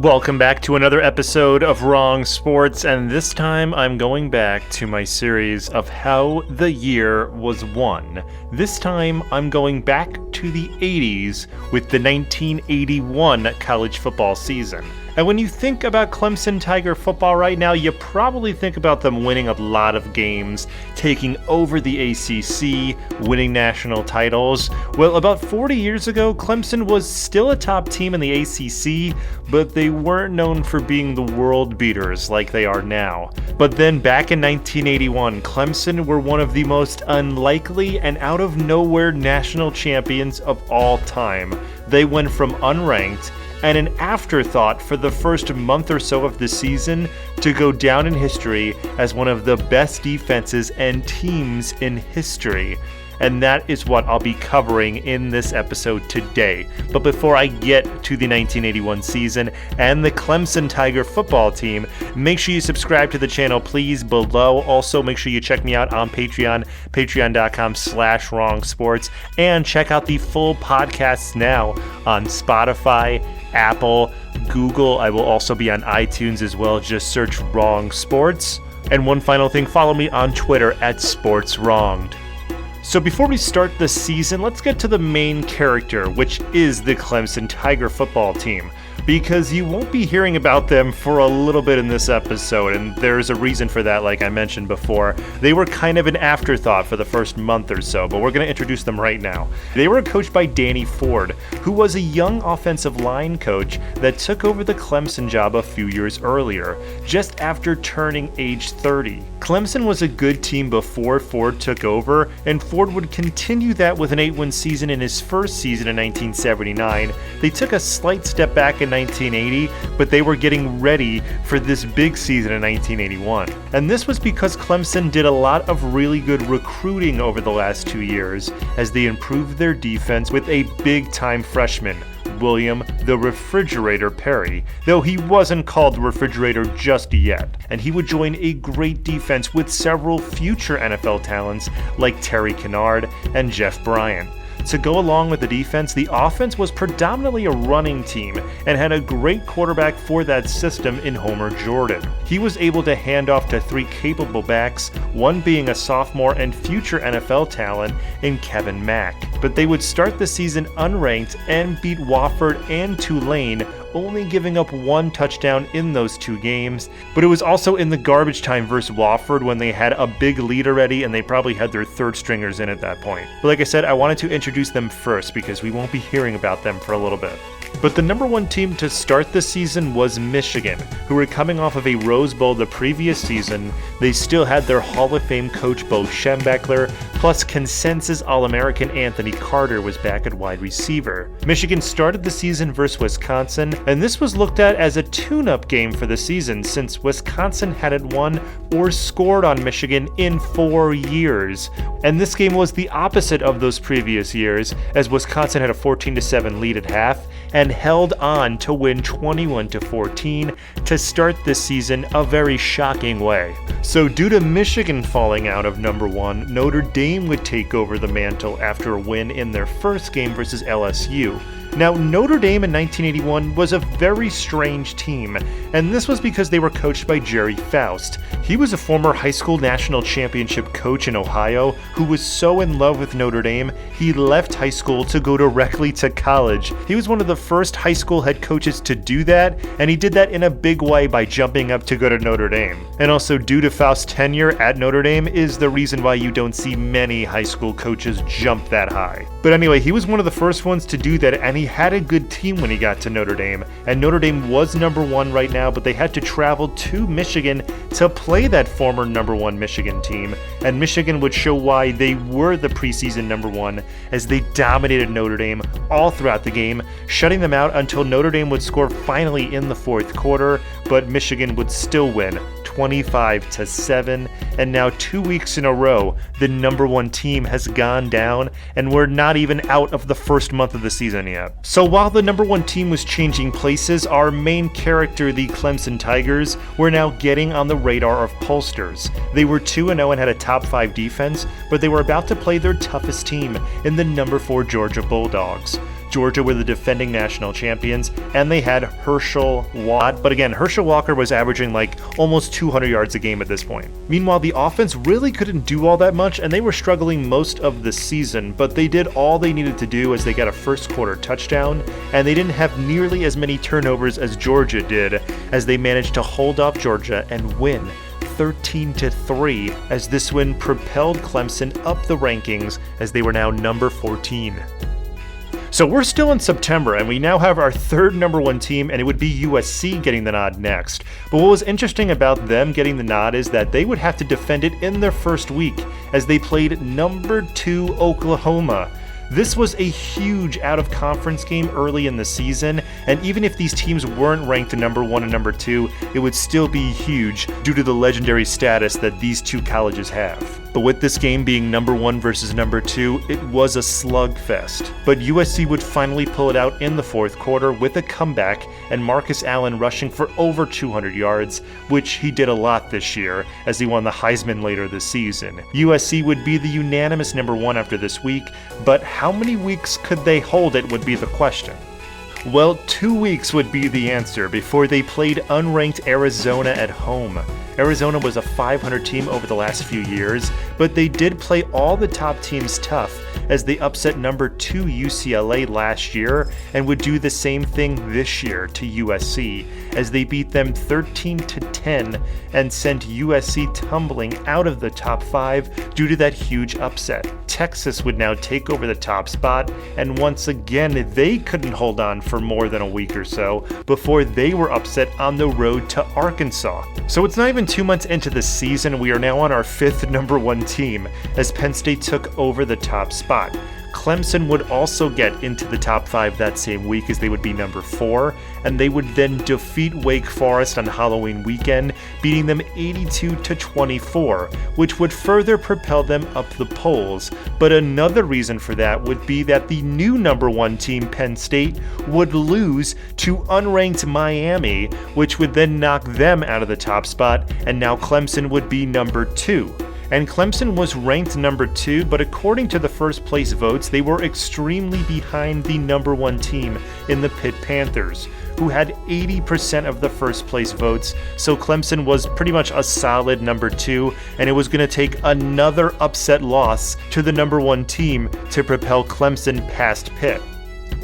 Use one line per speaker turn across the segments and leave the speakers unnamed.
Welcome back to another episode of Wrong Sports, and this time I'm going back to my series of how the year was won. This time I'm going back to the 80s with the 1981 college football season. And when you think about Clemson Tiger football right now, you probably think about them winning a lot of games, taking over the ACC, winning national titles. Well, about 40 years ago, Clemson was still a top team in the ACC, but they weren't known for being the world beaters like they are now. But then back in 1981, Clemson were one of the most unlikely and out-of-nowhere national champions of all time. They went from unranked and an afterthought for the first month or so of the season to go down in history as one of the best defenses and teams in history. And that is what I'll be covering in this episode today. But before I get to the 1981 season and the Clemson Tiger football team, make sure you subscribe to the channel, please, below. Also, make sure you check me out on Patreon, patreon.com/wrongsports, and check out the full podcasts now on Spotify, Apple, Google. I will also be on iTunes as well. Just search Wrong Sports. And one final thing, follow me on Twitter @SportsWronged. So before we start the season, let's get to the main character, which is the Clemson Tiger football team, because you won't be hearing about them for a little bit in this episode, and there's a reason for that, like I mentioned before. They were kind of an afterthought for the first month or so, but we're going to introduce them right now. They were coached by Danny Ford, who was a young offensive line coach that took over the Clemson job a few years earlier, just after turning age 30. Clemson was a good team before Ford took over, and Ford would continue that with an 8-win season in his first season in 1979. They took a slight step back in 1980, but they were getting ready for this big season in 1981. And this was because Clemson did a lot of really good recruiting over the last 2 years as they improved their defense with a big-time freshman, William the Refrigerator Perry, though he wasn't called the Refrigerator just yet. And he would join a great defense with several future NFL talents like Terry Kennard and Jeff Bryant. To go along with the defense, the offense was predominantly a running team and had a great quarterback for that system in Homer Jordan. He was able to hand off to 3 capable backs, one being a sophomore and future NFL talent in Kevin Mack. But they would start the season unranked and beat Wofford and Tulane, only giving up 1 touchdown in those 2 games. But it was also in the garbage time versus Wofford when they had a big lead already and they probably had their 3rd stringers in at that point. But like I said, I wanted to introduce them first because we won't be hearing about them for a little bit. But the number 1 team to start the season was Michigan, who were coming off of a Rose Bowl the previous season. They still had their Hall of Fame coach Bo Schembechler, plus consensus All-American Anthony Carter was back at wide receiver. Michigan started the season versus Wisconsin, and this was looked at as a tune-up game for the season since Wisconsin hadn't won or scored on Michigan in 4 years. And this game was the opposite of those previous years, as Wisconsin had a 14-7 lead at half and held on to win 21-14 to start this season a very shocking way. So due to Michigan falling out of number 1, Notre Dame would take over the mantle after a win in their first game versus LSU. Now, Notre Dame in 1981 was a very strange team, and this was because they were coached by Jerry Faust. He was a former high school national championship coach in Ohio who was so in love with Notre Dame, he left high school to go directly to college. He was one of the first high school head coaches to do that, and he did that in a big way by jumping up to go to Notre Dame. And also, due to Faust's tenure at Notre Dame is the reason why you don't see many high school coaches jump that high. But anyway, he was one of the first ones to do that, and he had a good team when he got to Notre Dame, and Notre Dame was number 1 right now, but they had to travel to Michigan to play that former number 1 Michigan team, and Michigan would show why they were the preseason number 1 as they dominated Notre Dame all throughout the game, shutting them out until Notre Dame would score finally in the 4th quarter, but Michigan would still win 25-7, and now 2 weeks in a row, the number 1 team has gone down, and we're not even out of the first month of the season yet. So while the number 1 team was changing places, our main character, the Clemson Tigers, were now getting on the radar of pollsters. They were 2-0 and had a top 5 defense, but they were about to play their toughest team in the number 4 Georgia Bulldogs. Georgia were the defending national champions, and they had Herschel Walker. But again, Herschel Walker was averaging like almost 200 yards a game at this point. Meanwhile, the offense really couldn't do all that much, and they were struggling most of the season, but they did all they needed to do as they got a first quarter touchdown, and they didn't have nearly as many turnovers as Georgia did, as they managed to hold off Georgia and win 13-3, as this win propelled Clemson up the rankings as they were now number 14. So we're still in September, and we now have our third number 1 team, and it would be USC getting the nod next. But what was interesting about them getting the nod is that they would have to defend it in their first week, as they played number 2 Oklahoma. This was a huge out-of-conference game early in the season, and even if these teams weren't ranked number 1 and number 2, it would still be huge due to the legendary status that these two colleges have. But with this game being number 1 versus number 2, it was a slugfest. But USC would finally pull it out in the fourth quarter with a comeback, and Marcus Allen rushing for over 200 yards, which he did a lot this year, as he won the Heisman later this season. USC would be the unanimous number 1 after this week, but how many weeks could they hold it would be the question. Well, 2 weeks would be the answer before they played unranked Arizona at home. Arizona was a 500 team over the last few years, but they did play all the top teams tough as they upset number 2 UCLA last year and would do the same thing this year to USC as they beat them 13-10 and sent USC tumbling out of the top 5 due to that huge upset. Texas would now take over the top spot, and once again they couldn't hold on for more than a week or so before they were upset on the road to Arkansas. So it's not even 2 months into the season, we are now on our 5th number 1 team as Penn State took over the top spot. Clemson would also get into the top 5 that same week as they would be number 4, and they would then defeat Wake Forest on Halloween weekend, beating them 82-24, which would further propel them up the polls. But another reason for that would be that the new number 1 team, Penn State, would lose to unranked Miami, which would then knock them out of the top spot, and now Clemson would be number 2. And Clemson was ranked number 2, but according to the first place votes, they were extremely behind the number 1 team in the Pitt Panthers, who had 80% of the first place votes, so Clemson was pretty much a solid number 2, and it was going to take another upset loss to the number 1 team to propel Clemson past Pitt.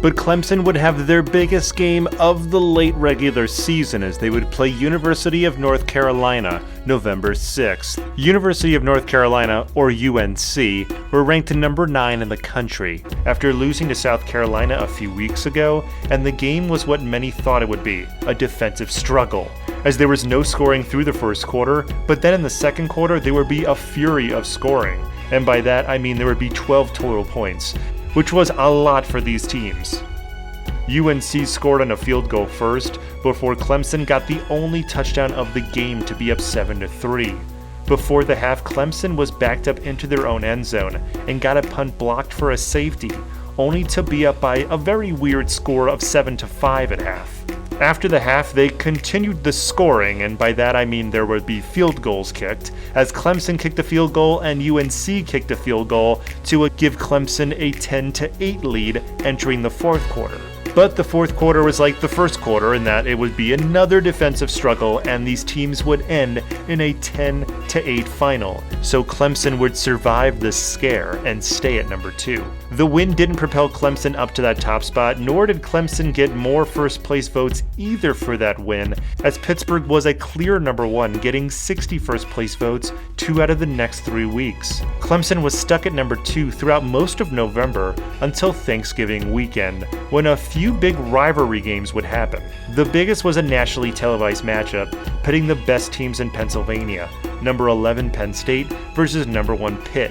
But Clemson would have their biggest game of the late regular season as they would play University of North Carolina November 6th. University of North Carolina, or UNC, were ranked number 9 in the country after losing to South Carolina a few weeks ago, and the game was what many thought it would be, a defensive struggle, as there was no scoring through the first quarter, but then in the second quarter there would be a fury of scoring, and by that I mean there would be 12 total points, which was a lot for these teams. UNC scored on a field goal first, before Clemson got the only touchdown of the game to be up 7-3. Before the half, Clemson was backed up into their own end zone and got a punt blocked for a safety, only to be up by a very weird score of 7-5 at half. After the half, they continued the scoring, and by that I mean there would be field goals kicked, as Clemson kicked a field goal and UNC kicked a field goal to give Clemson a 10-8 lead entering the fourth quarter. But the fourth quarter was like the first quarter in that it would be another defensive struggle and these teams would end in a 10-8 final. So Clemson would survive this scare and stay at number 2. The win didn't propel Clemson up to that top spot, nor did Clemson get more first place votes either for that win, as Pittsburgh was a clear number 1, getting 60 first place votes 2 out of the next 3 weeks. Clemson was stuck at number 2 throughout most of November until Thanksgiving weekend, when a few big rivalry games would happen. The biggest was a nationally televised matchup pitting the best teams in Pennsylvania, number 11 Penn State versus number 1 Pitt.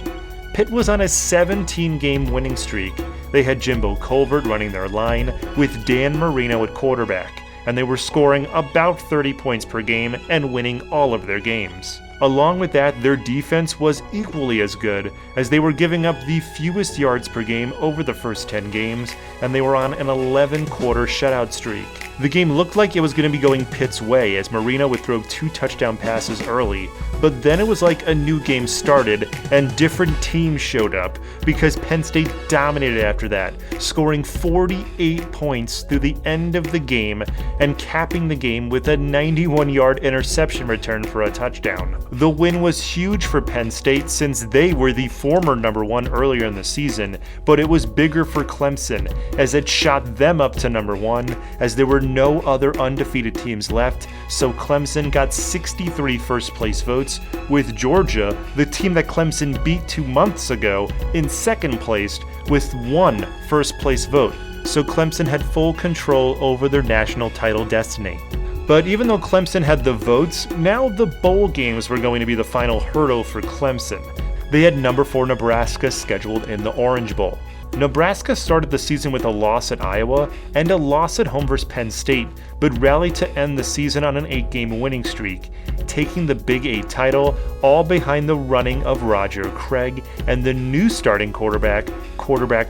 Pitt was on a 17-game winning streak. They had Jimbo Colbert running their line with Dan Marino at quarterback, and they were scoring about 30 points per game and winning all of their games. Along with that, their defense was equally as good, as they were giving up the fewest yards per game over the first 10 games, and they were on an 11-quarter shutout streak. The game looked like it was going to be going Pitt's way, as Marino would throw 2 touchdown passes early, but then it was like a new game started, and different teams showed up, because Penn State dominated after that, scoring 48 points through the end of the game, and capping the game with a 91-yard interception return for a touchdown. The win was huge for Penn State since they were the former number 1 earlier in the season, but it was bigger for Clemson as it shot them up to number 1 as there were no other undefeated teams left, so Clemson got 63 first place votes, with Georgia, the team that Clemson beat 2 months ago, in second place with 1 first place vote. So Clemson had full control over their national title destiny. But even though Clemson had the votes, now the bowl games were going to be the final hurdle for Clemson. They had number 4 Nebraska scheduled in the Orange Bowl. Nebraska started the season with a loss at Iowa and a loss at home versus Penn State, but rallied to end the season on an 8-game winning streak, taking the Big 8 title, all behind the running of Roger Craig and the new starting quarterback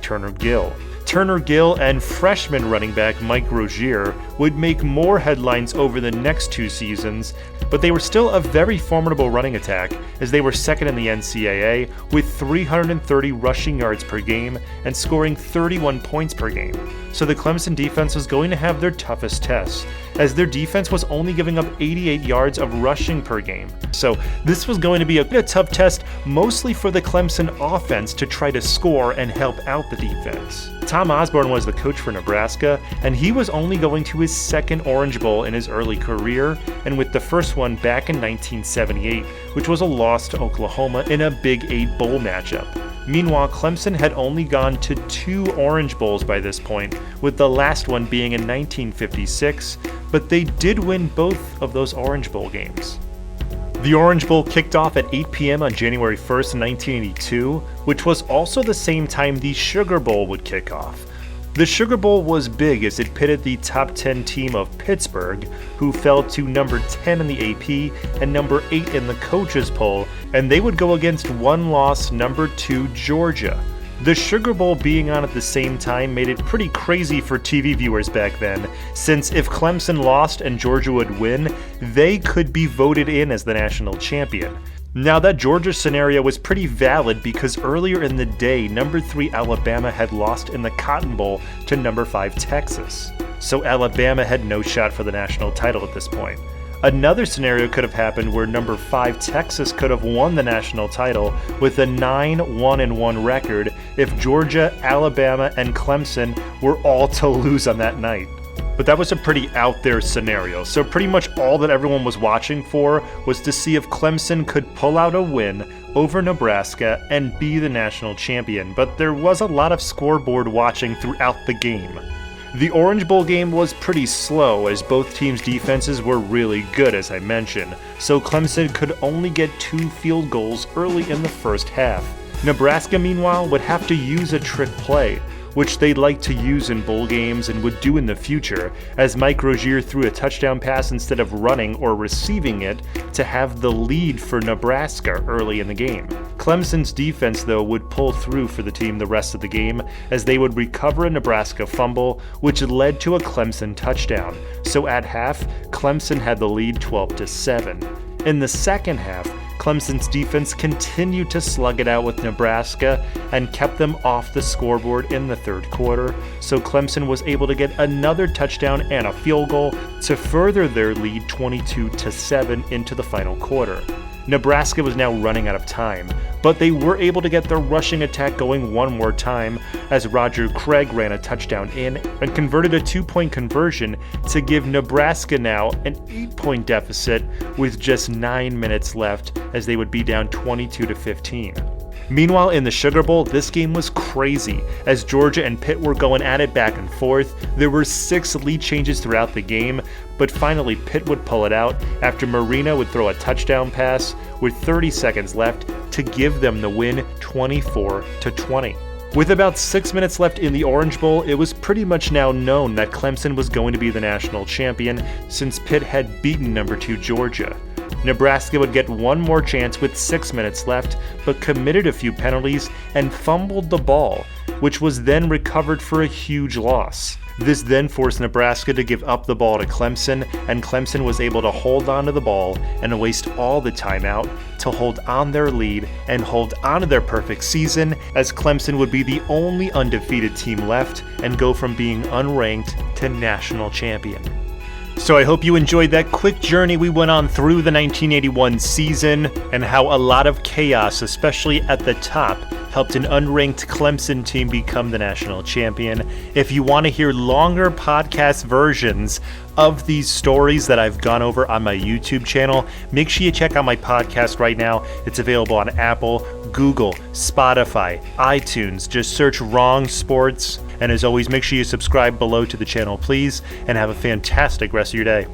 Turner Gill. Turner Gill and freshman running back Mike Rozier would make more headlines over the next 2 seasons, but they were still a very formidable running attack, as they were second in the NCAA with 330 rushing yards per game and scoring 31 points per game. So the Clemson defense was going to have their toughest tests, as their defense was only giving up 88 yards of rushing per game. So this was going to be a tough test, mostly for the Clemson offense to try to score and help out the defense. Tom Osborne was the coach for Nebraska, and he was only going to his second Orange Bowl in his early career, and with the first one back in 1978, which was a loss to Oklahoma in a Big 8 bowl matchup. Meanwhile, Clemson had only gone to 2 Orange Bowls by this point, with the last one being in 1956, but they did win both of those Orange Bowl games. The Orange Bowl kicked off at 8 p.m. on January 1st, 1982, which was also the same time the Sugar Bowl would kick off. The Sugar Bowl was big as it pitted the top 10 team of Pittsburgh, who fell to number 10 in the AP and number 8 in the coaches poll, and they would go against one-loss number 2 Georgia. The Sugar Bowl being on at the same time made it pretty crazy for TV viewers back then, since if Clemson lost and Georgia would win, they could be voted in as the national champion. Now that Georgia scenario was pretty valid because earlier in the day, number 3 Alabama had lost in the Cotton Bowl to number 5 Texas. So Alabama had no shot for the national title at this point. Another scenario could have happened where number 5 Texas could have won the national title with a 9-1-1 record if Georgia, Alabama, and Clemson were all to lose on that night. But that was a pretty out there scenario, so pretty much all that everyone was watching for was to see if Clemson could pull out a win over Nebraska and be the national champion, but there was a lot of scoreboard watching throughout the game. The Orange Bowl game was pretty slow as both teams' defenses were really good, as I mentioned, so Clemson could only get 2 field goals early in the first half. Nebraska, meanwhile, would have to use a trick play, which they'd like to use in bowl games and would do in the future, as Mike Rozier threw a touchdown pass instead of running or receiving it to have the lead for Nebraska early in the game. Clemson's defense, though, would pull through for the team the rest of the game, as they would recover a Nebraska fumble, which led to a Clemson touchdown. So at half, Clemson had the lead 12-7. In the second half, Clemson's defense continued to slug it out with Nebraska and kept them off the scoreboard in the third quarter, so Clemson was able to get another touchdown and a field goal to further their lead 22-7 into the final quarter. Nebraska was now running out of time, but they were able to get their rushing attack going one more time as Roger Craig ran a touchdown in and converted a 2-point conversion to give Nebraska now an 8-point deficit with just 9 minutes left as they would be down 22-15. Meanwhile, in the Sugar Bowl, this game was crazy, as Georgia and Pitt were going at it back and forth. There were 6 lead changes throughout the game, but finally Pitt would pull it out after Marino would throw a touchdown pass with 30 seconds left to give them the win 24-20. With about 6 minutes left in the Orange Bowl, it was pretty much now known that Clemson was going to be the national champion since Pitt had beaten number 2 Georgia. Nebraska would get one more chance with 6 minutes left, but committed a few penalties and fumbled the ball, which was then recovered for a huge loss. This then forced Nebraska to give up the ball to Clemson, and Clemson was able to hold on to the ball and waste all the timeout to hold on their lead and hold on to their perfect season, as Clemson would be the only undefeated team left and go from being unranked to national champion. So I hope you enjoyed that quick journey we went on through the 1981 season and how a lot of chaos, especially at the top, helped an unranked Clemson team become the national champion. If you want to hear longer podcast versions of these stories that I've gone over on my YouTube channel, make sure you check out my podcast right now. It's available on Apple, Google, Spotify, iTunes. Just search Wrong Sports. And as always, make sure you subscribe below to the channel, please, and have a fantastic rest of your day.